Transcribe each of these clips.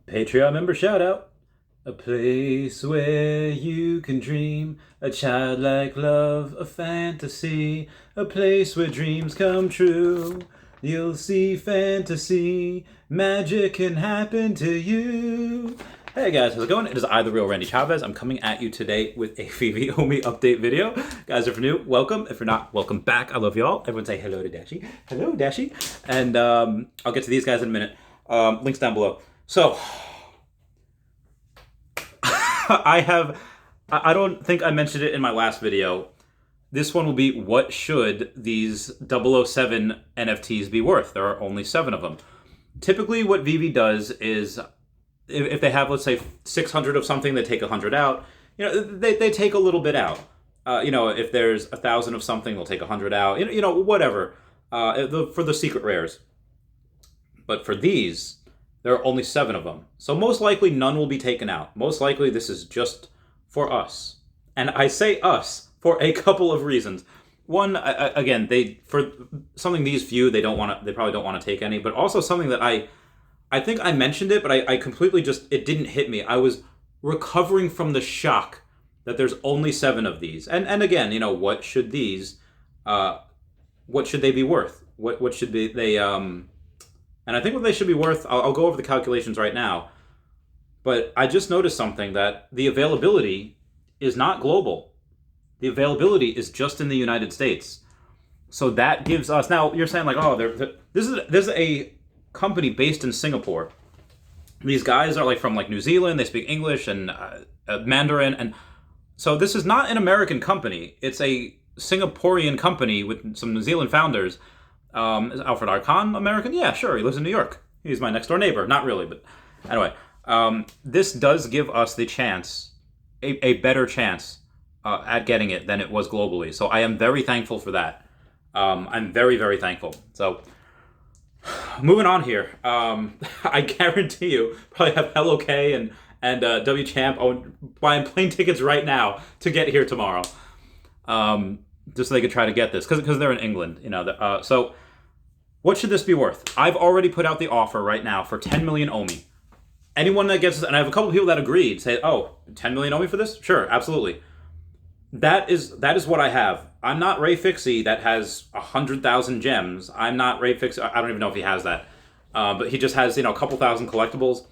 Patreon member shout out. A place where you can dream, a childlike love, a fantasy, a place where dreams come true. You'll see fantasy, magic can happen to you. Hey guys, how's it going? It is I, the real Randy Chavez. I'm coming at you today with a Veve Vault update video. Guys, if you're new, welcome. If you're not, welcome back. I love y'all. Everyone say hello to Dashi. Hello, Dashi. And I'll get to these guys in a minute. Links down below. So, I don't think I mentioned it in my last video. This one will be, what should these 007 NFTs be worth? There are only 7 of them. Typically what Veve does is, if they have, let's say, 600 of something, they take 100 out. You know, they take a little bit out. If there's 1,000 of something, they'll take 100 out. Whatever. For the secret rares. But for these, there are only 7 of them. So most likely none will be taken out. Most likely this is just for us. And I say us for a couple of reasons. One, again, for something these few, they probably don't want to take any, but also something that I think I mentioned it, but I completely it didn't hit me. I was recovering from the shock that there's only 7 of these. And again, what should they be worth? What should they, and I think what they should be worth, I'll go over the calculations right now, but I just noticed something, that the availability is not global. The availability is just in the United States. So that gives us, now you're saying like, oh, this is a company based in Singapore. These guys are from New Zealand, they speak English and Mandarin, and so this is not an American company. It's a Singaporean company with some New Zealand founders. Is Alfred Arkan American? Yeah, sure. He lives in New York. He's my next door neighbor. Not really, but anyway. This does give us the chance, a better chance at getting it than it was globally. So I am very thankful for that. I'm very, very thankful. So moving on here. I guarantee you probably have Hello K and WChamp buying plane tickets right now to get here tomorrow. Just so they could try to get this, because they're in England. So what should this be worth? I've already put out the offer right now for 10 million OMI. Anyone that gets this, and I have a couple of people that agreed, say, oh, 10 million OMI for this? Sure, absolutely. That is what I have. I'm not Ray Fixie that has 100,000 gems. I'm not Ray Fixie. I don't even know if he has that. But he just has, a couple thousand collectibles.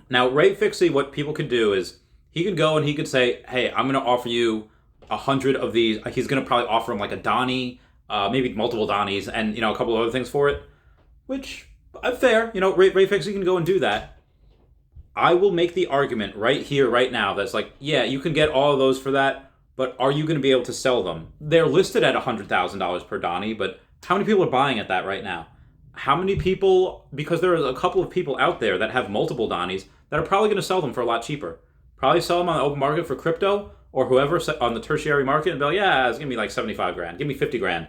Now, Ray Fixie, what people could do is, he could go and he could say, hey, I'm going to offer you 100 of these. He's going to probably offer him like a Donnie, maybe multiple Donnies, and a couple of other things for it, which fair. Ray Fixie can go and do that. I will make the argument right here, right now, that's like, yeah, you can get all of those for that, but are you going to be able to sell them? They're listed at $100,000 per Donnie, but how many people are buying at that right now? How many people, because there are a couple of people out there that have multiple Donnies that are probably going to sell them for a lot cheaper. Probably sell them on the open market for crypto, or whoever on the tertiary market, and be like, yeah, it's going to be like 75 grand. Give me 50 grand.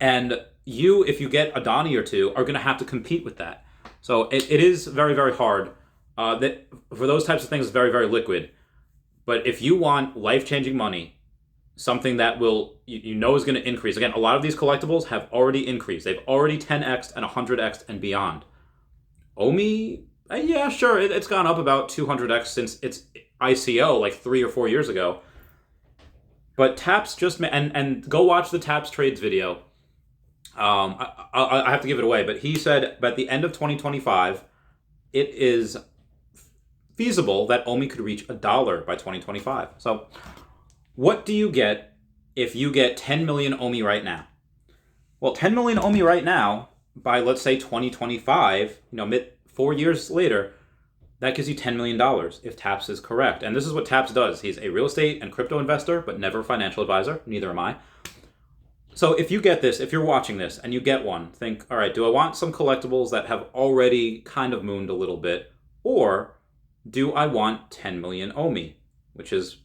And you, if you get a Donnie or two, are going to have to compete with that. So it is very, very hard. That for those types of things, it's very, very liquid. But if you want life-changing money, something that will, is going to increase. Again, a lot of these collectibles have already increased. They've already 10x'd and 100x'd and beyond. OMI, yeah, sure, it's gone up about 200x since its ICO like 3 or 4 years ago. But Taps and go watch the Taps trades video. I have to give it away, but he said by the end of 2025, it is feasible that OMI could reach $1 by 2025. So what do you get if you get 10 million OMI right now? Well, 10 million OMI right now, by let's say 2025, 4 years later, that gives you $10 million if Taps is correct. And this is what Taps does. He's a real estate and crypto investor, but never a financial advisor. Neither am I. So if you get this, if you're watching this and you get one, think, all right, do I want some collectibles that have already kind of mooned a little bit? Or do I want 10 million OMI, which is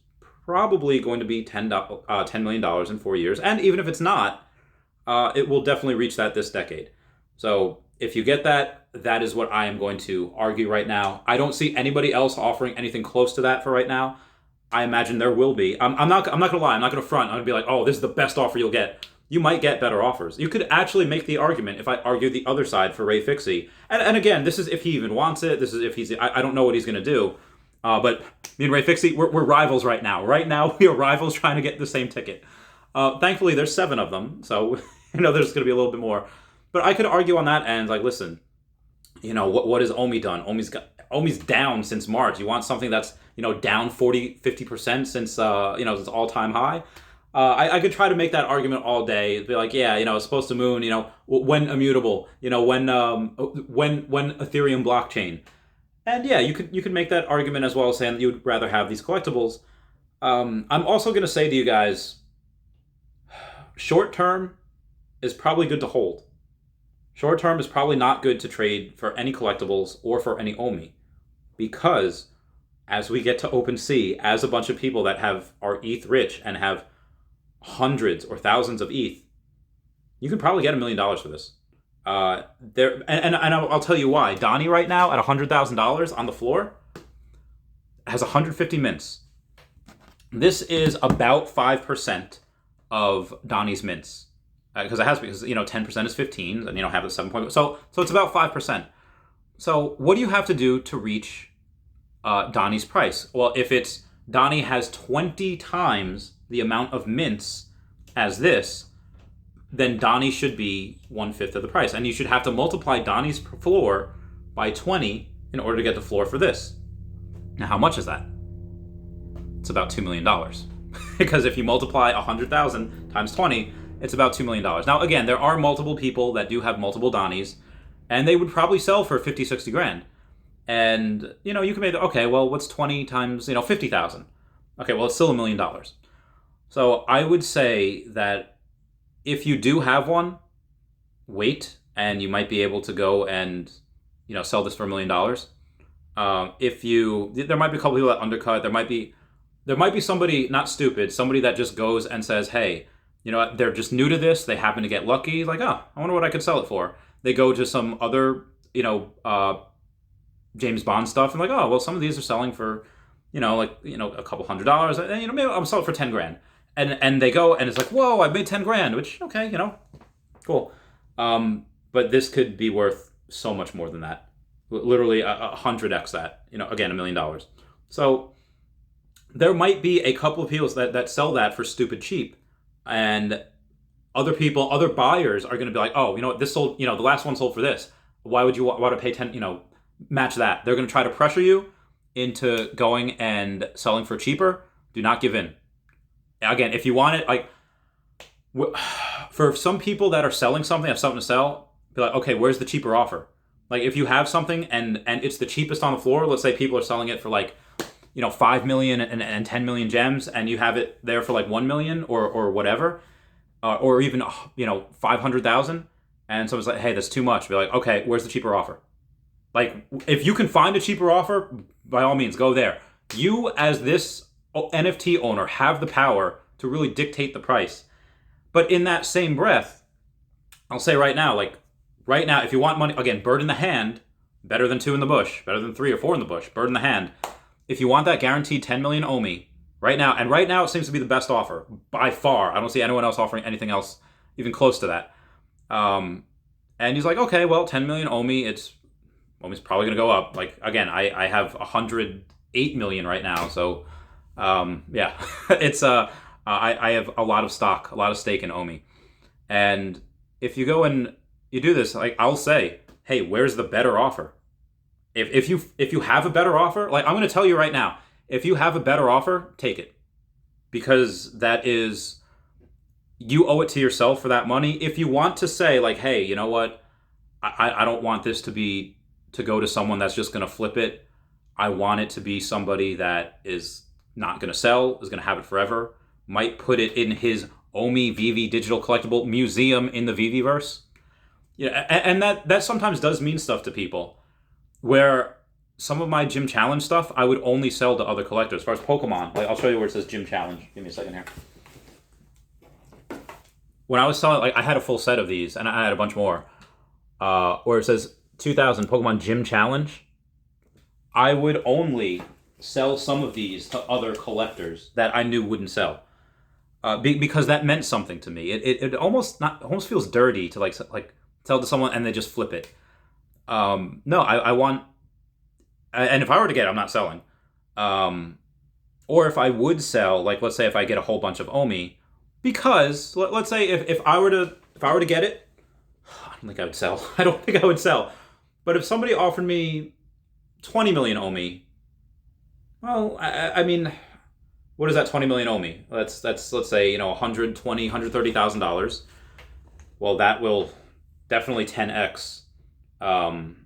probably going to be $10 million in 4 years. And even if it's not, it will definitely reach that this decade. So if you get that, that is what I am going to argue right now. I don't see anybody else offering anything close to that for right now. I imagine there will be. I'm not going to lie. I'm not going to front. I'm going to be like, oh, this is the best offer you'll get. you might get better offers. You could actually make the argument if I argue the other side for Ray Fixie. And again, this is if he even wants it. This is if he's, I don't know what he's going to do. But me and Ray Fixie, we're rivals right now. Right now, we are rivals trying to get the same ticket. Thankfully, there's 7 of them. So, there's going to be a little bit more. But I could argue on that end, like, listen, what has Omi done? Omi's down since March. You want something that's, down 40, 50% since, its all-time high? I could try to make that argument all day. Be like, yeah, it's supposed to moon, when immutable, when Ethereum blockchain. And yeah, you could make that argument as well, saying that you would rather have these collectibles. I'm also going to say to you guys, short term is probably good to hold. Short term is probably not good to trade for any collectibles or for any Omi, because as we get to OpenSea, as a bunch of people that are ETH rich and have hundreds or thousands of ETH, you could probably get $1 million for this. I'll tell you why. Donnie right now at $100,000 on the floor has 150 mints. This is about 5% of Donnie's mints, because 10% is 15, and have the 7. So it's about 5%. So what do you have to do to reach Donnie's price? Well, if it's Donnie has 20 times the amount of mints as this, then Donnie should be 1/5 of the price. And you should have to multiply Donnie's floor by 20 in order to get the floor for this. Now, how much is that? It's about $2 million. Because if you multiply 100,000 times 20, it's about $2 million. Now, again, there are multiple people that do have multiple Donnies, and they would probably sell for 50, 60 grand. And, you can make, okay, well, what's 20 times, 50,000? Okay, well, it's still $1 million. So I would say that if you do have one, wait, and you might be able to go and, sell this for $1 million. There might be a couple people that undercut. There might be somebody not stupid, somebody that just goes and says, hey, they're just new to this. They happen to get lucky. Like, I wonder what I could sell it for. They go to some other, James Bond stuff and like, oh, well, some of these are selling for, a couple $100, and maybe I'll sell it for 10 grand. And they go and it's like, whoa, I made 10 grand, which, okay, cool. But this could be worth so much more than that. Literally 100x that, again, $1 million. So there might be a couple of people that sell that for stupid cheap. And other buyers are going to be like, oh, what, this sold, the last one sold for this. Why would you want to pay 10, match that? They're going to try to pressure you into going and selling for cheaper. Do not give in. Again, if you want it, like, for some people that are selling something, have something to sell, be like, okay, where's the cheaper offer? Like, if you have something and it's the cheapest on the floor, let's say people are selling it for like, 5 million and 10 million gems, and you have it there for like 1 million or whatever, or even, 500,000, and someone's like, hey, that's too much. Be like, okay, where's the cheaper offer? Like, if you can find a cheaper offer, by all means, go there. You, as this NFT owner, have the power to really dictate the price. But in that same breath, I'll say right now, if you want money, again, bird in the hand, better than 2 in the bush, better than 3 or 4 in the bush, bird in the hand. If you want that guaranteed 10 million Omi right now, and right now it seems to be the best offer by far. I don't see anyone else offering anything else even close to that. And he's like, okay, well, 10 million Omi's probably going to go up. Like, again, I have 108 million right now, so yeah, it's I have a lot of stock, a lot of stake in Omi. And if you go and you do this, like, I'll say, hey, where's the better offer? If you have a better offer, like, I'm going to tell you right now, if you have a better offer, take it, because that is, you owe it to yourself for that money. If you want to say, like, hey, you know what, I don't want this to go to someone that's just going to flip it. I want it to be somebody that is not going to sell, is going to have it forever, might put it in his Omi Veve digital collectible museum in the Veveverse. Yeah, and that sometimes does mean stuff to people, where some of my gym challenge stuff I would only sell to other collectors. As far as Pokemon, like, I'll show you where it says gym challenge. Give me a second here. When I was selling, like, I had a full set of these, and I had a bunch more, where it says 2000 Pokemon gym challenge. I would only sell some of these to other collectors that I knew wouldn't sell. because that meant something to me. It almost feels dirty to like tell to someone and they just flip it. No, I want, and if I were to get it, I'm not selling. Or if I would sell, like let's say if I get a whole bunch of Omi, because let's say if I were to get it, I don't think I would sell. I don't think I would sell. But if somebody offered me 20 million Omi, well, I mean, what is that 20 million Omi? That's let's say, $130,000. Well, that will definitely 10x. And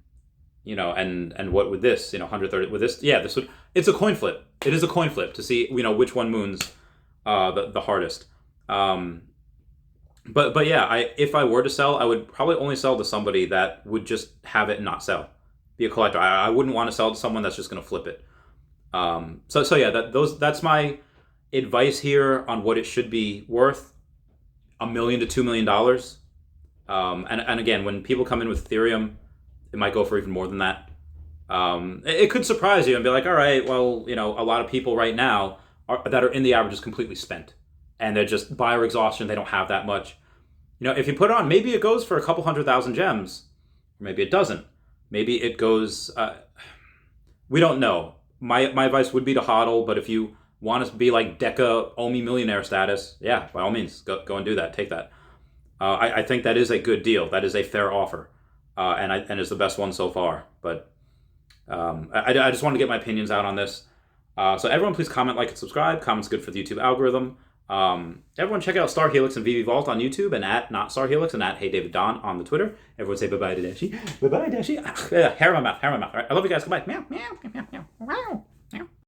what with this, 130 with this, yeah, it's a coin flip. It is a coin flip to see, which one moons the hardest. But yeah, if I were to sell, I would probably only sell to somebody that would just have it and not sell, be a collector. I wouldn't want to sell to someone that's just going to flip it. So yeah, that's my advice here on what it should be worth: $1 million to $2 million. And again, when people come in with Ethereum, it might go for even more than that. It could surprise you and be like, all right, well, a lot of people right now that are in the average is completely spent, and they're just buyer exhaustion. They don't have that much. If you put it on, maybe it goes for a couple 100,000 gems, or maybe it doesn't. Maybe it goes. We don't know. My advice would be to hodl, but if you want to be like Deca Omi millionaire status, yeah, by all means, go and do that. Take that. I think that is a good deal. That is a fair offer, and is the best one so far. But I just wanted to get my opinions out on this. So everyone, please comment, like, and subscribe. Comment's good for the YouTube algorithm. Everyone, check out Star Helix and Veve Vault on YouTube, and at Not Star Helix, and at Hey David Don on the Twitter. Everyone say bye-bye to Dashi. Bye-bye, Dashi. Hair in my mouth. All right, I love you guys. Goodbye. Meow, meow, meow, meow, meow.